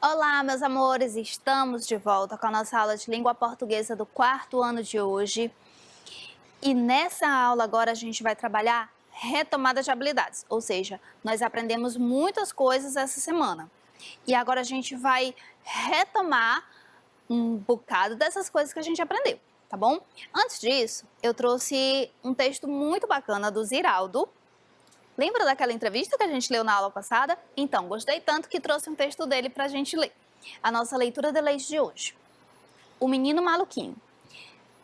Olá, meus amores! Estamos de volta com a nossa aula de língua portuguesa do 4º ano de hoje. E nessa aula agora a gente vai trabalhar retomada de habilidades, ou seja, nós aprendemos muitas coisas essa semana. E agora a gente vai retomar um bocado dessas coisas que a gente aprendeu, tá bom? Antes disso, eu trouxe um texto muito bacana do Ziraldo. Lembra daquela entrevista que a gente leu na aula passada? Então, gostei tanto que trouxe um texto dele para a gente ler. A nossa leitura de leite de hoje. O menino maluquinho.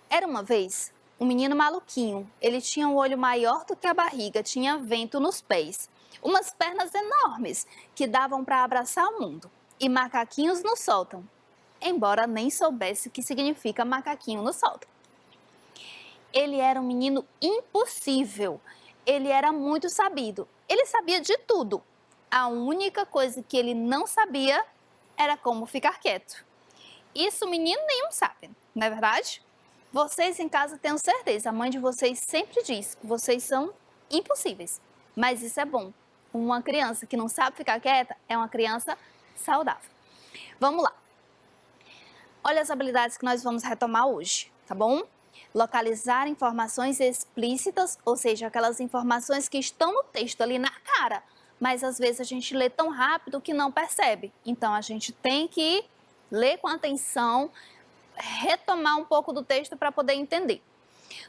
Era uma vez um menino maluquinho. Ele tinha um olho maior do que a barriga, tinha vento nos pés, umas pernas enormes que davam para abraçar o mundo e macaquinhos no sótão, embora nem soubesse o que significa macaquinho no sótão. Ele era um menino impossível. Ele era muito sabido. Ele sabia de tudo. A única coisa que ele não sabia era como ficar quieto. Isso menino nenhum sabe, não é verdade? Vocês em casa tenho certeza, a mãe de vocês sempre diz que vocês são impossíveis. Mas isso é bom. Uma criança que não sabe ficar quieta é uma criança saudável. Vamos lá. Olha as habilidades que nós vamos retomar hoje, tá bom? Localizar informações explícitas, ou seja, aquelas informações que estão no texto ali na cara, mas às vezes a gente lê tão rápido que não percebe. Então a gente tem que ler com atenção, retomar um pouco do texto para poder entender.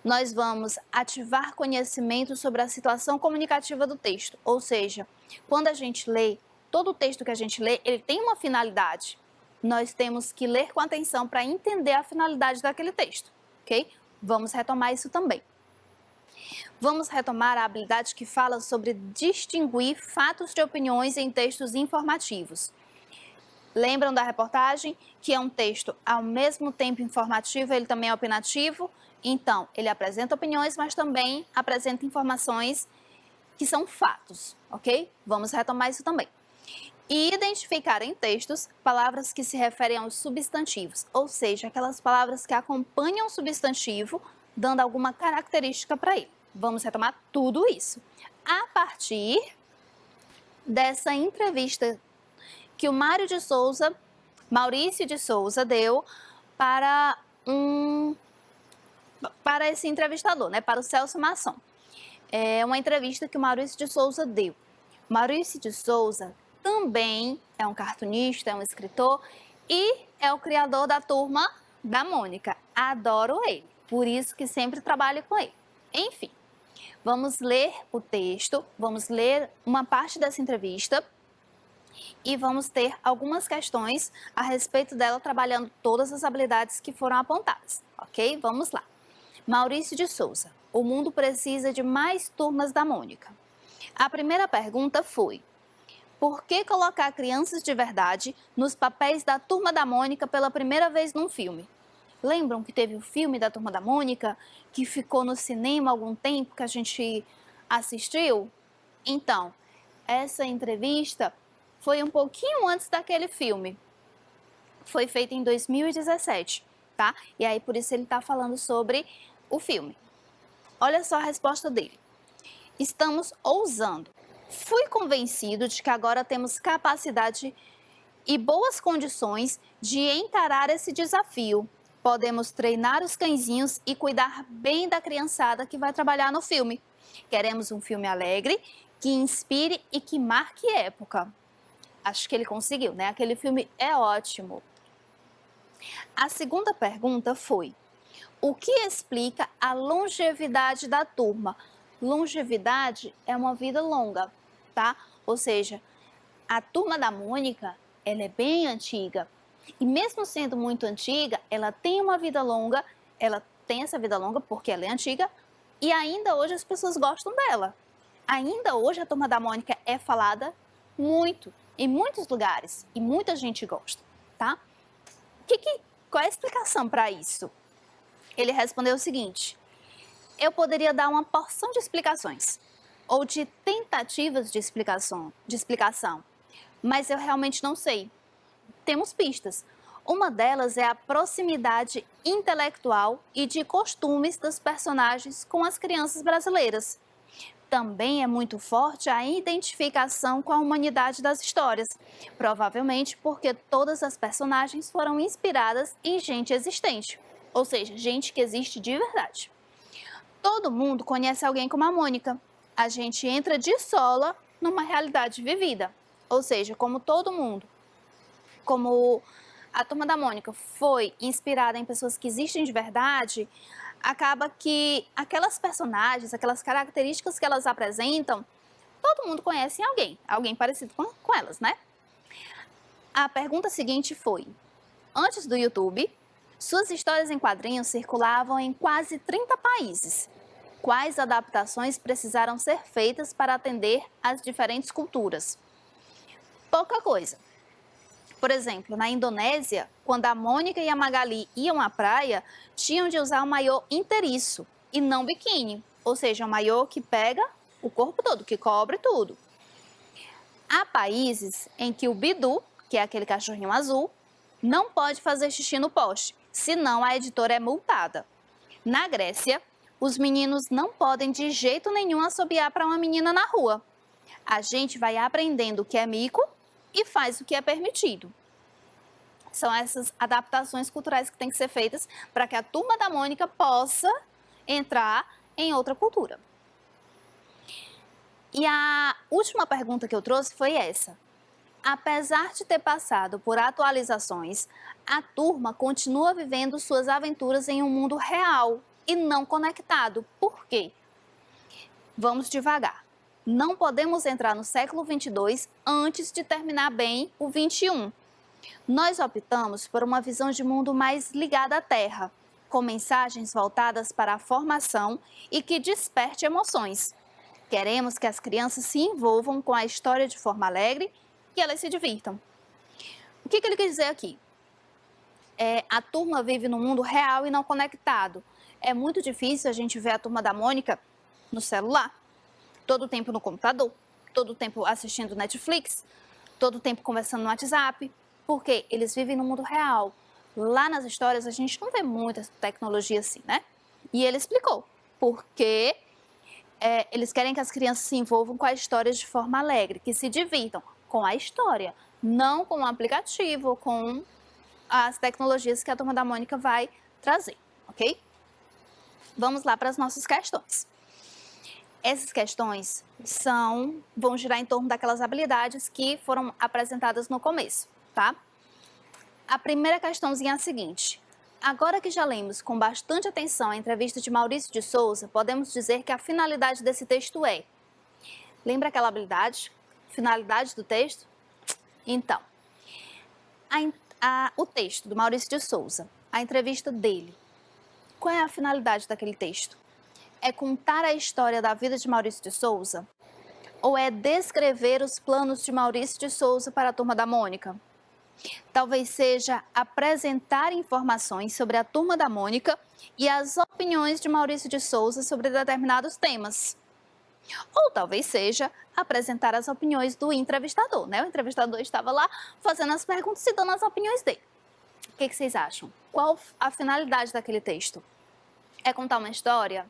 Nós vamos ativar conhecimento sobre a situação comunicativa do texto, ou seja, quando a gente lê, todo o texto que a gente lê, ele tem uma finalidade. Nós temos que ler com atenção para entender a finalidade daquele texto, ok? Vamos retomar isso também. Vamos retomar a habilidade que fala sobre distinguir fatos de opiniões em textos informativos. Lembram da reportagem, que é um texto ao mesmo tempo informativo, ele também é opinativo? Então, ele apresenta opiniões, mas também apresenta informações que são fatos, ok? Vamos retomar isso também. E identificar em textos palavras que se referem aos substantivos, ou seja, aquelas palavras que acompanham o substantivo, dando alguma característica para ele. Vamos retomar tudo isso a partir dessa entrevista que o Maurício de Souza deu para esse entrevistador, né, para o Celso Masson. É uma entrevista que o Maurício de Souza deu. Maurício de Souza também é um cartunista, é um escritor e é o criador da Turma da Mônica. Adoro ele, por isso que sempre trabalho com ele. Enfim, vamos ler o texto, vamos ler uma parte dessa entrevista e vamos ter algumas questões a respeito dela, trabalhando todas as habilidades que foram apontadas, ok? Vamos lá. Maurício de Souza, o mundo precisa de mais turmas da Mônica. A primeira pergunta foi: por que colocar crianças de verdade nos papéis da Turma da Mônica pela primeira vez num filme? Lembram que teve o filme da Turma da Mônica, que ficou no cinema há algum tempo, que a gente assistiu? Então, essa entrevista foi um pouquinho antes daquele filme. Foi feita em 2017, tá? E aí, por isso, ele está falando sobre o filme. Olha só a resposta dele. Estamos ousando. Fui convencido de que agora temos capacidade e boas condições de encarar esse desafio. Podemos treinar os cãezinhos e cuidar bem da criançada que vai trabalhar no filme. Queremos um filme alegre, que inspire e que marque época. Acho que ele conseguiu, né? Aquele filme é ótimo. A segunda pergunta foi: o que explica a longevidade da turma? Longevidade é uma vida longa, tá? Ou seja, a Turma da Mônica, ela é bem antiga. E mesmo sendo muito antiga, ela tem uma vida longa, ela tem essa vida longa porque ela é antiga e ainda hoje as pessoas gostam dela. Ainda hoje a Turma da Mônica é falada muito, em muitos lugares, e muita gente gosta, tá? Qual é a explicação para isso? Ele respondeu o seguinte: eu poderia dar uma porção de explicações, ou de tentativas de explicação, mas eu realmente não sei. Temos pistas. Uma delas é a proximidade intelectual e de costumes dos personagens com as crianças brasileiras. Também é muito forte a identificação com a humanidade das histórias, provavelmente porque todas as personagens foram inspiradas em gente existente, ou seja, gente que existe de verdade. Todo mundo conhece alguém como a Mônica. A gente entra de sola numa realidade vivida, ou seja, como a Turma da Mônica foi inspirada em pessoas que existem de verdade, acaba que aquelas personagens, aquelas características que elas apresentam, todo mundo conhece alguém parecido com elas, né? A pergunta seguinte foi: antes do YouTube, suas histórias em quadrinhos circulavam em quase 30 países. Quais adaptações precisaram ser feitas para atender às diferentes culturas? Pouca coisa. Por exemplo, na Indonésia, quando a Mônica e a Magali iam à praia, tinham de usar um maiô inteiriço e não biquíni, ou seja, um maiô que pega o corpo todo, que cobre tudo. Há países em que o Bidu, que é aquele cachorrinho azul, não pode fazer xixi no poste, senão a editora é multada. Na Grécia, os meninos não podem de jeito nenhum assobiar para uma menina na rua. A gente vai aprendendo o que é mico e faz o que é permitido. São essas adaptações culturais que têm que ser feitas para que a Turma da Mônica possa entrar em outra cultura. E a última pergunta que eu trouxe foi essa. Apesar de ter passado por atualizações, a turma continua vivendo suas aventuras em um mundo real e não conectado. Por quê? Vamos devagar. Não podemos entrar no século 22 antes de terminar bem o 21. Nós optamos por uma visão de mundo mais ligada à Terra, com mensagens voltadas para a formação e que desperte emoções. Queremos que as crianças se envolvam com a história de forma alegre e elas se divirtam. O que ele quer dizer aqui? A turma vive no mundo real e não conectado. É muito difícil a gente ver a Turma da Mônica no celular, todo o tempo no computador, todo o tempo assistindo Netflix, todo o tempo conversando no WhatsApp, porque eles vivem no mundo real. Lá nas histórias a gente não vê muita tecnologia assim, né? E ele explicou porque eles querem que as crianças se envolvam com a história de forma alegre, que se divirtam com a história, não com o aplicativo, com as tecnologias que a Turma da Mônica vai trazer, ok? Vamos lá para as nossas questões. Essas questões vão girar em torno daquelas habilidades que foram apresentadas no começo, tá? A primeira questãozinha é a seguinte. Agora que já lemos com bastante atenção a entrevista de Maurício de Souza, podemos dizer que a finalidade desse texto é... Lembra aquela habilidade? Finalidade do texto? Então, o texto do Maurício de Souza, a entrevista dele, qual é a finalidade daquele texto? É contar a história da vida de Maurício de Souza? Ou é descrever os planos de Maurício de Souza para a Turma da Mônica? Talvez seja apresentar informações sobre a Turma da Mônica e as opiniões de Maurício de Souza sobre determinados temas. Ou talvez seja apresentar as opiniões do entrevistador, né? O entrevistador estava lá fazendo as perguntas e dando as opiniões dele. O que vocês acham? Qual a finalidade daquele texto? É contar uma história?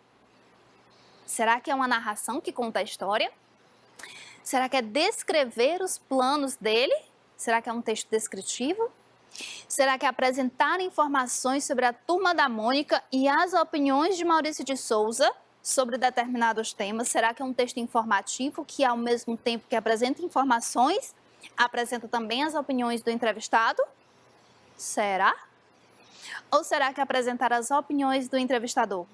Será que é uma narração que conta a história? Será que é descrever os planos dele? Será que é um texto descritivo? Será que é apresentar informações sobre a Turma da Mônica e as opiniões de Maurício de Souza sobre determinados temas? Será que é um texto informativo que, ao mesmo tempo que apresenta informações, apresenta também as opiniões do entrevistado? Será? Ou será que é apresentar as opiniões do entrevistador?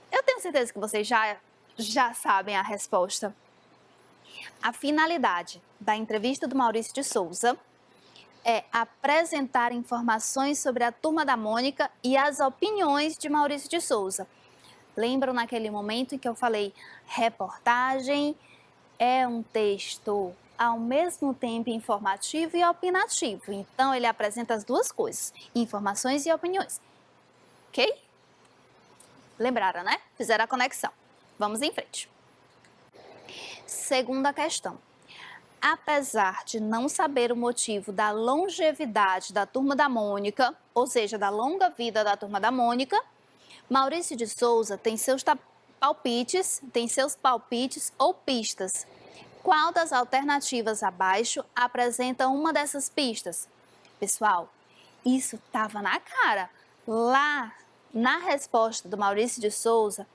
Eu tenho certeza que vocês já sabem a resposta. A finalidade da entrevista do Maurício de Souza é apresentar informações sobre a Turma da Mônica e as opiniões de Maurício de Souza. Lembram naquele momento em que eu falei, reportagem é um texto ao mesmo tempo informativo e opinativo. Então, ele apresenta as duas coisas, informações e opiniões. Ok? Lembraram, né? Fizeram a conexão. Vamos em frente. Segunda questão. Apesar de não saber o motivo da longevidade da Turma da Mônica, ou seja, da longa vida da Turma da Mônica, Maurício de Souza tem seus palpites, tem seus palpites ou pistas. Qual das alternativas abaixo apresenta uma dessas pistas? Pessoal, isso estava na cara. Lá na resposta do Maurício de Souza,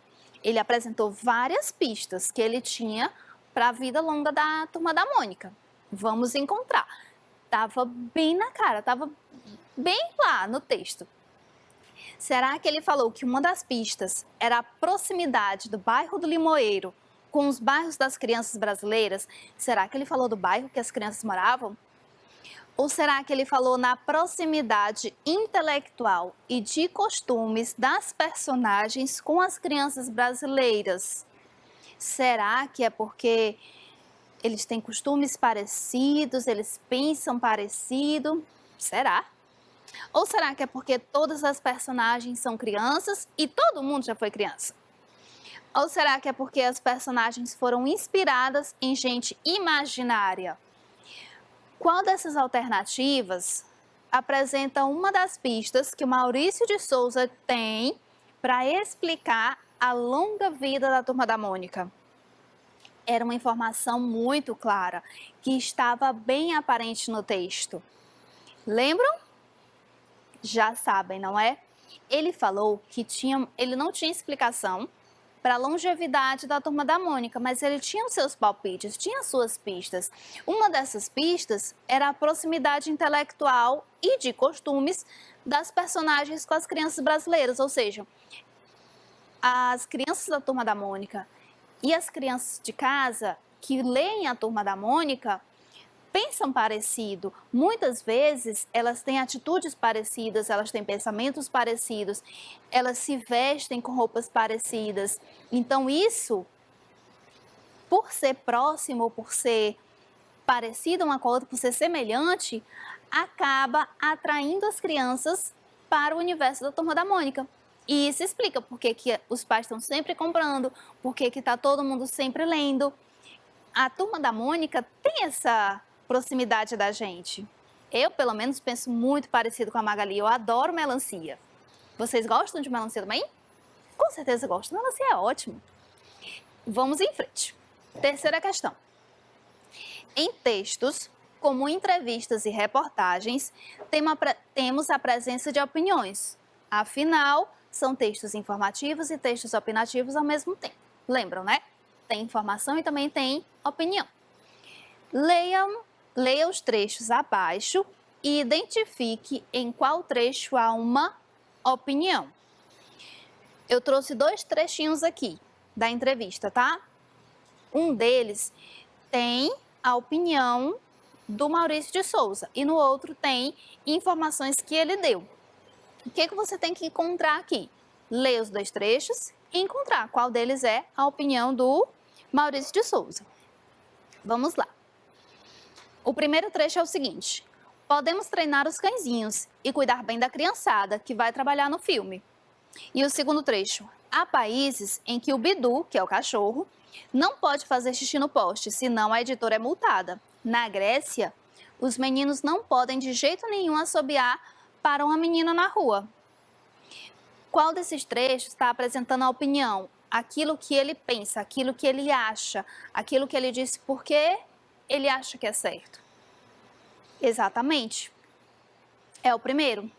ele apresentou várias pistas que ele tinha para a vida longa da Turma da Mônica. Vamos encontrar. Estava bem na cara, estava bem lá no texto. Será que ele falou que uma das pistas era a proximidade do bairro do Limoeiro com os bairros das crianças brasileiras? Será que ele falou do bairro que as crianças moravam? Ou será que ele falou na proximidade intelectual e de costumes das personagens com as crianças brasileiras? Será que é porque eles têm costumes parecidos, eles pensam parecido? Será? Ou será que é porque todas as personagens são crianças e todo mundo já foi criança? Ou será que é porque as personagens foram inspiradas em gente imaginária? Qual dessas alternativas apresenta uma das pistas que o Maurício de Souza tem para explicar a longa vida da Turma da Mônica? Era uma informação muito clara, que estava bem aparente no texto. Lembram? Já sabem, não é? Ele falou que ele não tinha explicação para a longevidade da Turma da Mônica, mas ele tinha os seus palpites, tinha as suas pistas. Uma dessas pistas era a proximidade intelectual e de costumes das personagens com as crianças brasileiras, ou seja, as crianças da Turma da Mônica e as crianças de casa que leem a Turma da Mônica pensam parecido. Muitas vezes elas têm atitudes parecidas, elas têm pensamentos parecidos, elas se vestem com roupas parecidas. Então isso, por ser próximo, por ser parecido uma com a outra, por ser semelhante, acaba atraindo as crianças para o universo da Turma da Mônica. E isso explica por que os pais estão sempre comprando, por que está todo mundo sempre lendo. A Turma da Mônica tem essa proximidade da gente. Eu, pelo menos, penso muito parecido com a Magali. Eu adoro melancia. Vocês gostam de melancia também? Com certeza gostam. Melancia é ótimo. Vamos em frente. Terceira questão. Em textos, como entrevistas e reportagens, temos a presença de opiniões. Afinal, são textos informativos e textos opinativos ao mesmo tempo. Lembram, né? Tem informação e também tem opinião. Leia os trechos abaixo e identifique em qual trecho há uma opinião. Eu trouxe 2 trechinhos aqui da entrevista, tá? Um deles tem a opinião do Maurício de Souza e no outro tem informações que ele deu. O que você tem que encontrar aqui? Ler os 2 trechos e encontrar qual deles é a opinião do Maurício de Souza. Vamos lá. O primeiro trecho é o seguinte: podemos treinar os cãezinhos e cuidar bem da criançada que vai trabalhar no filme. E o segundo trecho: há países em que o Bidu, que é o cachorro, não pode fazer xixi no poste, senão a editora é multada. Na Grécia, os meninos não podem de jeito nenhum assobiar para uma menina na rua. Qual desses trechos está apresentando a opinião? Aquilo que ele pensa, aquilo que ele acha, aquilo que ele disse porque ele acha que é certo. Exatamente. É o primeiro.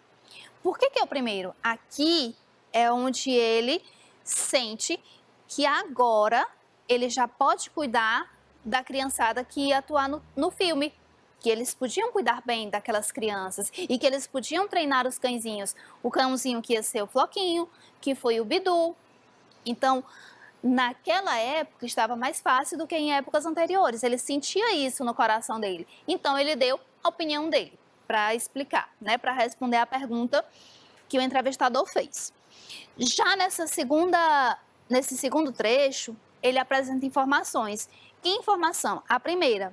Por que é o primeiro? Aqui é onde ele sente que agora ele já pode cuidar da criançada que ia atuar no filme. Que eles podiam cuidar bem daquelas crianças e que eles podiam treinar os cãezinhos. O cãozinho que ia ser o Floquinho, que foi o Bidu. Então, naquela época estava mais fácil do que em épocas anteriores. Ele sentia isso no coração dele. Então, ele deu a opinião dele para explicar, né, para responder a pergunta que o entrevistador fez. Já nesse segundo trecho, ele apresenta informações. Que informação? A primeira,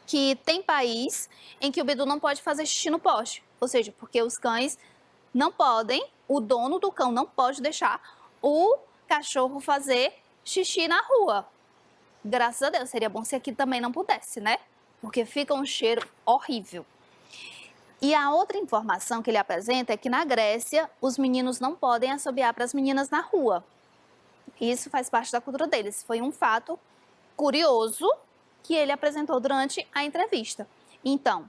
que tem país em que o Bidu não pode fazer xixi no poste. Ou seja, porque os cães não podem, o dono do cão não pode deixar o cachorro fazer xixi na rua. Graças a Deus, seria bom se aqui também não pudesse, né? Porque fica um cheiro horrível. E a outra informação que ele apresenta é que na Grécia, os meninos não podem assobiar para as meninas na rua. Isso faz parte da cultura deles. Foi um fato curioso que ele apresentou durante a entrevista. Então,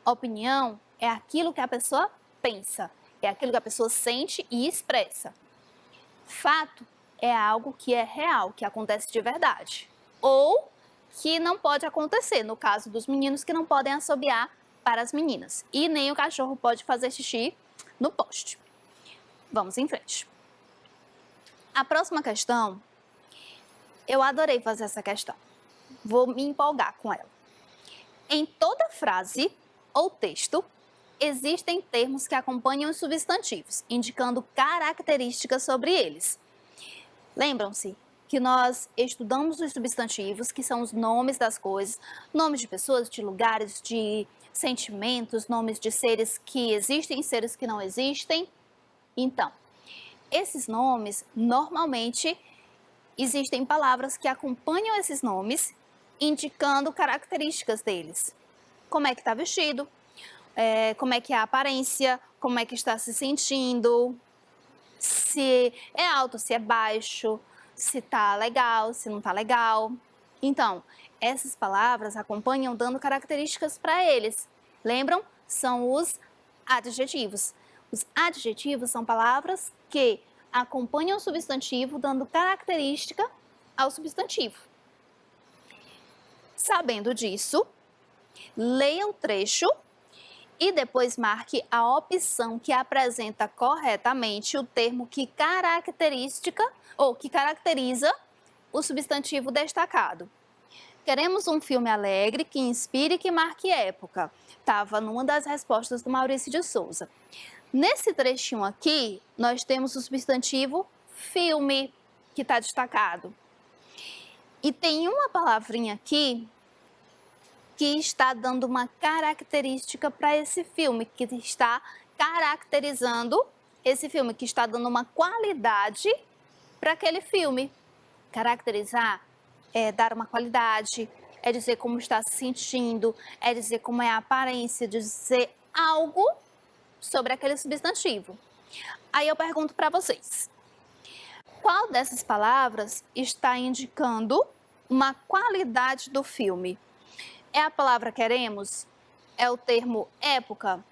opinião é aquilo que a pessoa pensa, é aquilo que a pessoa sente e expressa. Fato é algo que é real, que acontece de verdade. Ou que não pode acontecer, no caso dos meninos que não podem assobiar para as meninas. E nem o cachorro pode fazer xixi no poste. Vamos em frente. A próxima questão, eu adorei fazer essa questão. Vou me empolgar com ela. Em toda frase ou texto, existem termos que acompanham os substantivos, indicando características sobre eles. Lembram-se que nós estudamos os substantivos, que são os nomes das coisas, nomes de pessoas, de lugares, de sentimentos, nomes de seres que existem, seres que não existem. Então, esses nomes, normalmente, existem palavras que acompanham esses nomes, indicando características deles. Como é que está vestido, como é que é a aparência, como é que está se sentindo, se é alto, se é baixo, se está legal, se não está legal. Então, essas palavras acompanham dando características para eles. Lembram? São os adjetivos. Os adjetivos são palavras que acompanham o substantivo, dando característica ao substantivo. Sabendo disso, leia o trecho e depois marque a opção que apresenta corretamente o termo que caracteriza o substantivo destacado. Queremos um filme alegre, que inspire e que marque época. Estava numa das respostas do Maurício de Souza. Nesse trechinho aqui, nós temos o substantivo filme, que está destacado. E tem uma palavrinha aqui que está dando uma característica para esse filme, que está caracterizando esse filme, que está dando uma qualidade para aquele filme. Caracterizar é dar uma qualidade, é dizer como está se sentindo, é dizer como é a aparência, dizer algo sobre aquele substantivo. Aí eu pergunto para vocês, qual dessas palavras está indicando uma qualidade do filme? É a palavra queremos? É o termo época?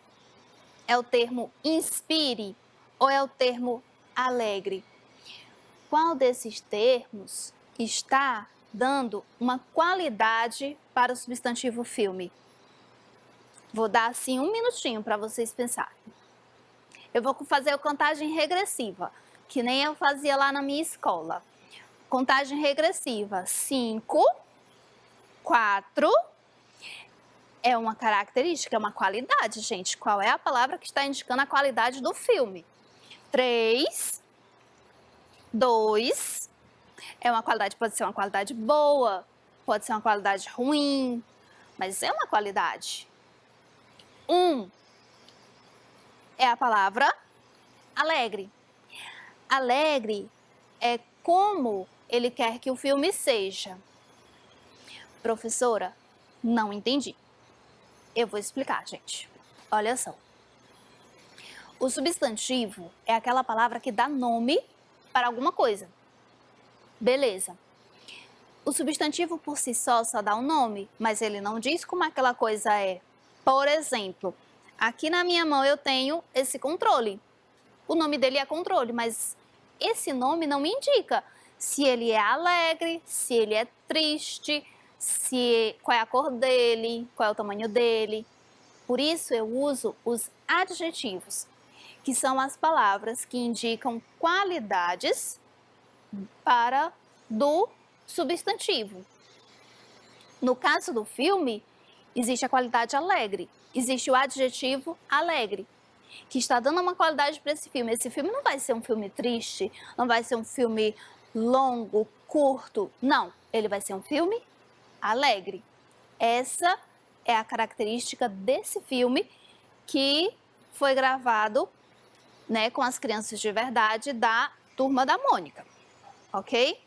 É o termo inspire? Ou é o termo alegre? Qual desses termos está dando uma qualidade para o substantivo filme? Vou dar assim um minutinho para vocês pensarem. Eu vou fazer a contagem regressiva, que nem eu fazia lá na minha escola. Contagem regressiva, 5, 4, é uma característica, é uma qualidade, gente. Qual é a palavra que está indicando a qualidade do filme? 3, 2, é uma qualidade, pode ser uma qualidade boa, pode ser uma qualidade ruim, mas é uma qualidade. 1 é a palavra alegre. Alegre é como ele quer que o filme seja. Professora, não entendi. Eu vou explicar, gente. Olha só. O substantivo é aquela palavra que dá nome para alguma coisa. Beleza. O substantivo por si só dá um nome, mas ele não diz como aquela coisa é. Por exemplo, aqui na minha mão eu tenho esse controle. O nome dele é controle, mas esse nome não me indica se ele é alegre, se ele é triste, qual é a cor dele, qual é o tamanho dele. Por isso eu uso os adjetivos, que são as palavras que indicam qualidades do substantivo. No caso do filme, existe a qualidade alegre, existe o adjetivo alegre, que está dando uma qualidade para esse filme. Esse filme não vai ser um filme triste, não vai ser um filme longo, curto, não. Ele vai ser um filme alegre. Essa é a característica desse filme que foi gravado, né, com as crianças de verdade da Turma da Mônica, ok?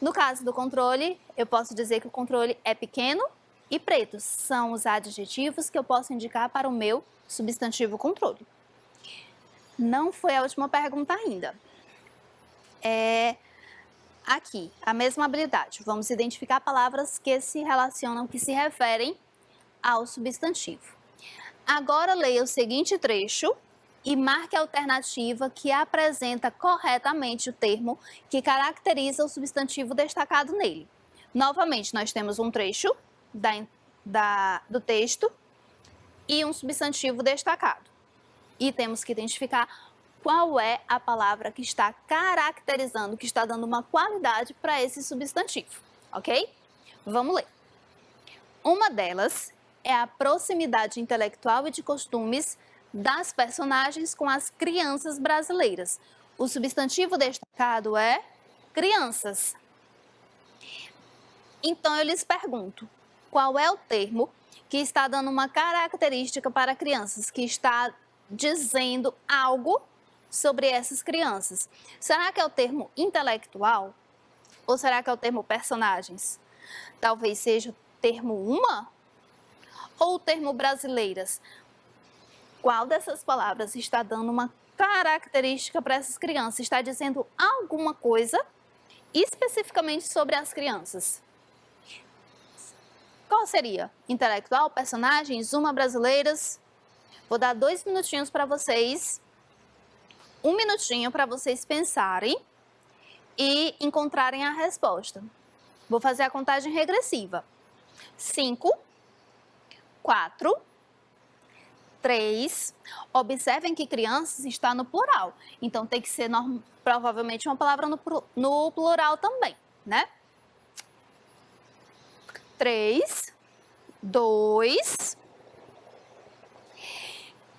No caso do controle, eu posso dizer que o controle é pequeno e preto. São os adjetivos que eu posso indicar para o meu substantivo controle. Não foi a última pergunta ainda. aqui, a mesma habilidade. Vamos identificar palavras que se relacionam, que se referem ao substantivo. Agora leia o seguinte trecho e marque a alternativa que apresenta corretamente o termo que caracteriza o substantivo destacado nele. Novamente, nós temos um trecho do texto e um substantivo destacado. E temos que identificar qual é a palavra que está caracterizando, que está dando uma qualidade para esse substantivo, ok? Vamos ler. Uma delas é a proximidade intelectual e de costumes das personagens com as crianças brasileiras. O substantivo destacado é crianças. Então, eu lhes pergunto, qual é o termo que está dando uma característica para crianças, que está dizendo algo sobre essas crianças? Será que é o termo intelectual? Ou será que é o termo personagens? Talvez seja o termo uma? Ou o termo brasileiras? Qual dessas palavras está dando uma característica para essas crianças? Está dizendo alguma coisa especificamente sobre as crianças? Qual seria? Intelectual, personagens, uma, brasileiras? Vou dar 2 minutinhos para vocês. 1 minutinho para vocês pensarem e encontrarem a resposta. Vou fazer a contagem regressiva. 5, 4, 3. Observem que crianças está no plural. Então, tem que ser provavelmente uma palavra no plural também, né? 3, 2.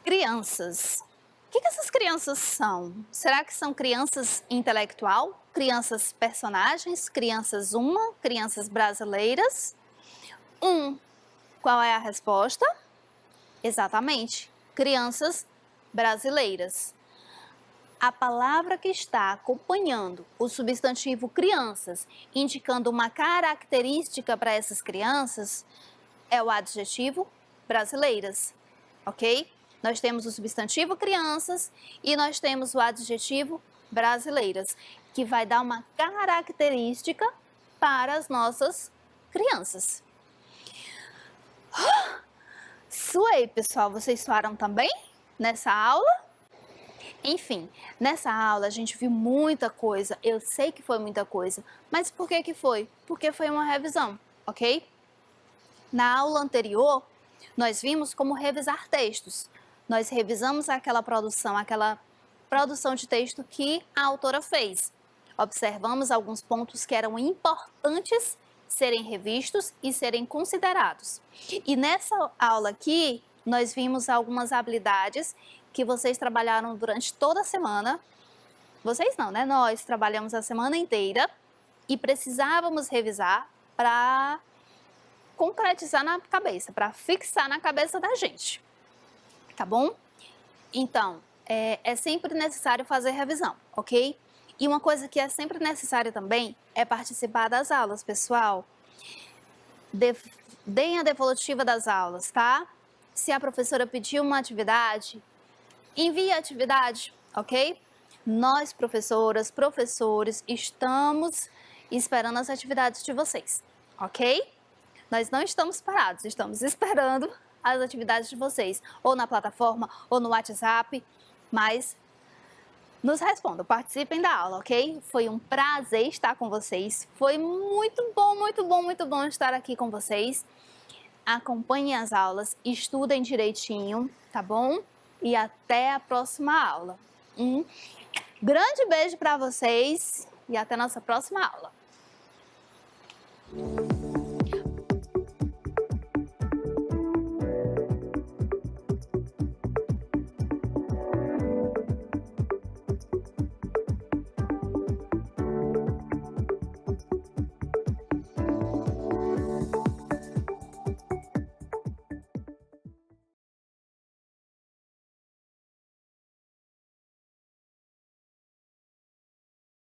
Crianças. O que essas crianças são? Será que são crianças intelectual? Crianças personagens? Crianças uma? Crianças brasileiras? Qual é a resposta? Exatamente, crianças brasileiras. A palavra que está acompanhando o substantivo crianças, indicando uma característica para essas crianças, é o adjetivo brasileiras, ok? Nós temos o substantivo crianças e nós temos o adjetivo brasileiras, que vai dar uma característica para as nossas crianças. Suei, pessoal, vocês suaram também nessa aula? Enfim, nessa aula a gente viu muita coisa, eu sei que foi muita coisa, mas por que foi? Porque foi uma revisão, ok? Na aula anterior, nós vimos como revisar textos. Nós revisamos aquela produção de texto que a autora fez. Observamos alguns pontos que eram importantes serem revistos e serem considerados. E nessa aula aqui, nós vimos algumas habilidades que vocês trabalharam durante toda a semana. Vocês não, né? Nós trabalhamos a semana inteira e precisávamos revisar para concretizar na cabeça, para fixar na cabeça da gente, tá bom? Então, é sempre necessário fazer revisão, ok? E uma coisa que é sempre necessária também é participar das aulas, pessoal. Deem a devolutiva das aulas, tá? Se a professora pedir uma atividade, envie a atividade, ok? Nós, professoras, professores, estamos esperando as atividades de vocês, ok? Nós não estamos parados, estamos esperando as atividades de vocês, ou na plataforma, ou no WhatsApp, mas nos respondam, participem da aula, ok? Foi um prazer estar com vocês, foi muito bom, muito bom, muito bom estar aqui com vocês. Acompanhem as aulas, estudem direitinho, tá bom? E até a próxima aula. Um grande beijo para vocês e até a nossa próxima aula.